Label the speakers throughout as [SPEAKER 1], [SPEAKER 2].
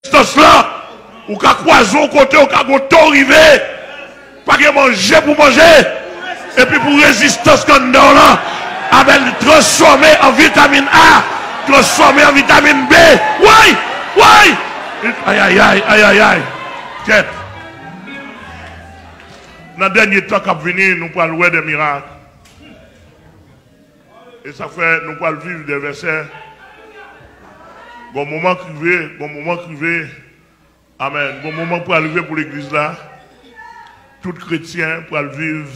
[SPEAKER 1] résistance là, ou qu'à croiser côté, ou qu'à gonto arriver, pas que manger pour manger, et puis pour résistance qu'on donne là, avec transformer en vitamine A, transformer en vitamine B. Oui, oui. Aïe, aïe, aïe, aïe, aïe, aïe. Tiens. Dans le dernier temps qu'à venir, nous pourrons louer des miracles. Et ça fait, nous pourrons vivre des versets. Bon moment crivé, bon moment crivé. Amen. Bon moment pour arriver pour l'église là. Tout chrétien pour vivre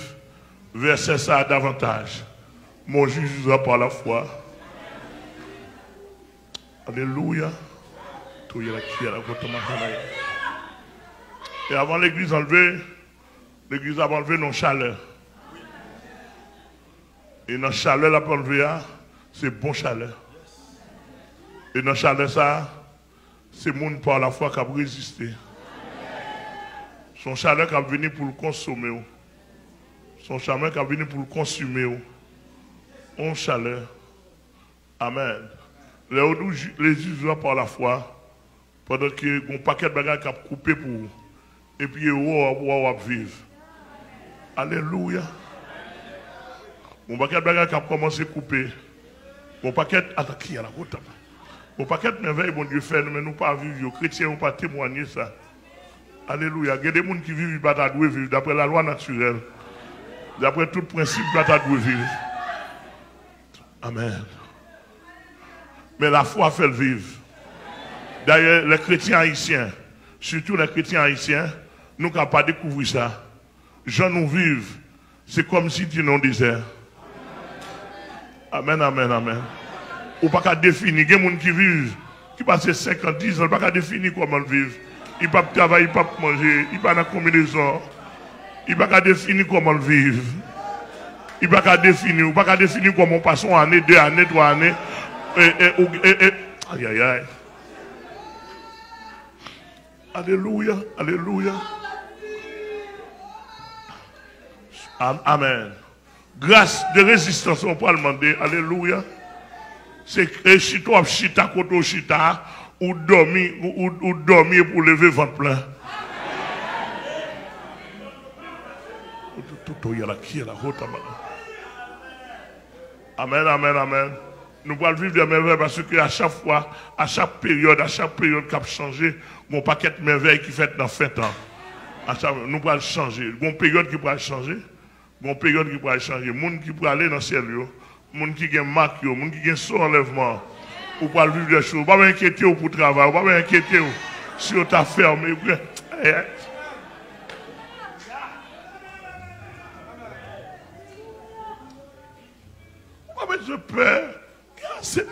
[SPEAKER 1] verset ça davantage. Mon juge jugera par la foi. Alléluia. Et avant l'église enlevée, l'église a enlevé nos chaleurs. Et dans chaleur la enlevé, c'est bon chaleur. Et dans chaleur ça, c'est le monde par la foi qui a résisté. Son chaleur qui a venu pour le consommer. Son chaleur qui a venu pour le consumer. On chaleur. Amen. Les juges par la foi. Pendant que mon paquet de bagages qui a coupé pour vous. Et puis on va vivre. Alléluia. Mon paquet de bagages qui a commencé à couper. Mon paquet attaqué à la route. Mon paquet de merveilles, bon Dieu fait, mais nous pas vivre. Les chrétiens n'ont pas témoigné ça. Alléluia. Il y a des gens qui vivent, ils doivent vivre d'après la loi naturelle. D'après tout principe, ils doivent vivre. Amen. Mais la foi fait le vivre. D'ailleurs, les chrétiens haïtiens, surtout les chrétiens haïtiens, nous n'avons pas découvert ça. Gens nous vivent, c'est comme si tu nous disais. Amen, amen, amen. Ou pas qu'à définir, il y a des gens qui vivent, qui passent 50, 10 ans, ils ne peuvent pas définir comment vivre. Ils ne peuvent pas travailler, ils ne peuvent pas manger, ils ne peuvent pas dans la combinaison. Ils ne peuvent pas définir comment vivre. Ils ne peuvent pas définir comment passer une année, 2 années, 3 années. Aïe, aïe, aïe. Alléluia, alléluia. Amen. Grâce de résistance, on peut le demander. Alléluia. C'est que si tu as chita, koto chita, ou dormir pour lever votre plein. Amen, amen, amen. Nous pouvons vivre des merveilles parce qu'à chaque fois, à chaque période qui a changé, mon paquet de merveilles qui fait dans 20 ans. Nous pouvons changer. Mon période qui pourra changer. Mon période qui pourra changer. Monde qui pourra aller dans le ciel. Monde qui a marque, monde qui a son enlèvement. Vous pouvez vivre des choses. Vous ne pouvez pas inquiéter pour le travail. Vous ne pouvez pas inquiéter si vous êtes fermé. Je peur. C'est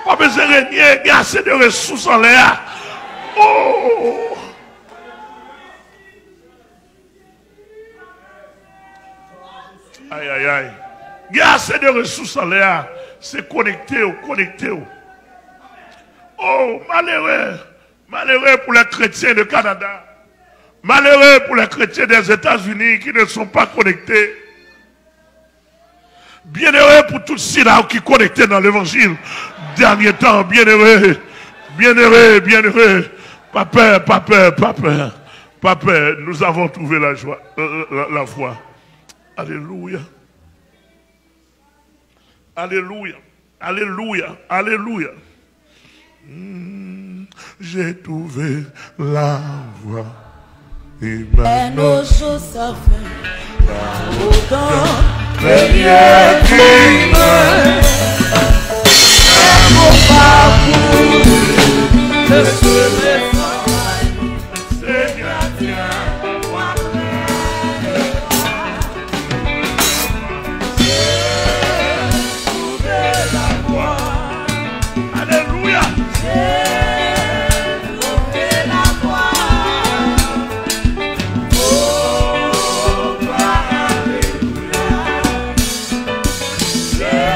[SPEAKER 1] pas besoin de régner, il y a assez de ressources en l'air. Oh! Aïe, aïe, aïe. Il y a assez de ressources en l'air. C'est connecté. Oh, malheureux. Malheureux pour les chrétiens du Canada. Malheureux pour les chrétiens des États-Unis qui ne sont pas connectés. Bienheureux pour tous ceux-là qui sont connectés dans l'évangile. Dernier temps, bienheureux. Bienheureux, bienheureux. Pas peur, pas peur, pas peur. Pas peur. Nous avons trouvé la joie, la foi. Alléluia. Alléluia. Alléluia. Alléluia. J'ai trouvé la voie. Et
[SPEAKER 2] nos jours ça fait autant.
[SPEAKER 1] Prière qui meurt,
[SPEAKER 2] mon parcours de ce défend,
[SPEAKER 1] Seigneur,
[SPEAKER 2] tiens-moi prêt. J'ai trouvé la voie.
[SPEAKER 1] Alléluia.
[SPEAKER 2] J'ai trouvé la voie. Oh, alléluia. J'ai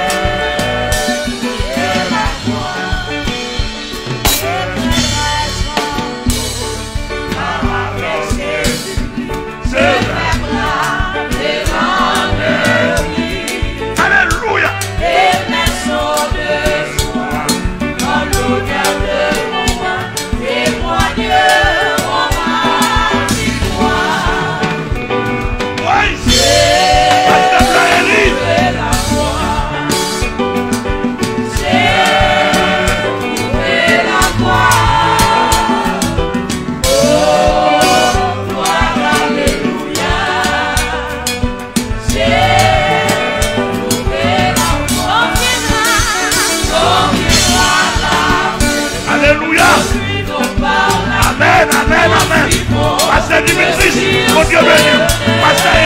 [SPEAKER 1] bénisse. Mon Dieu bénisse.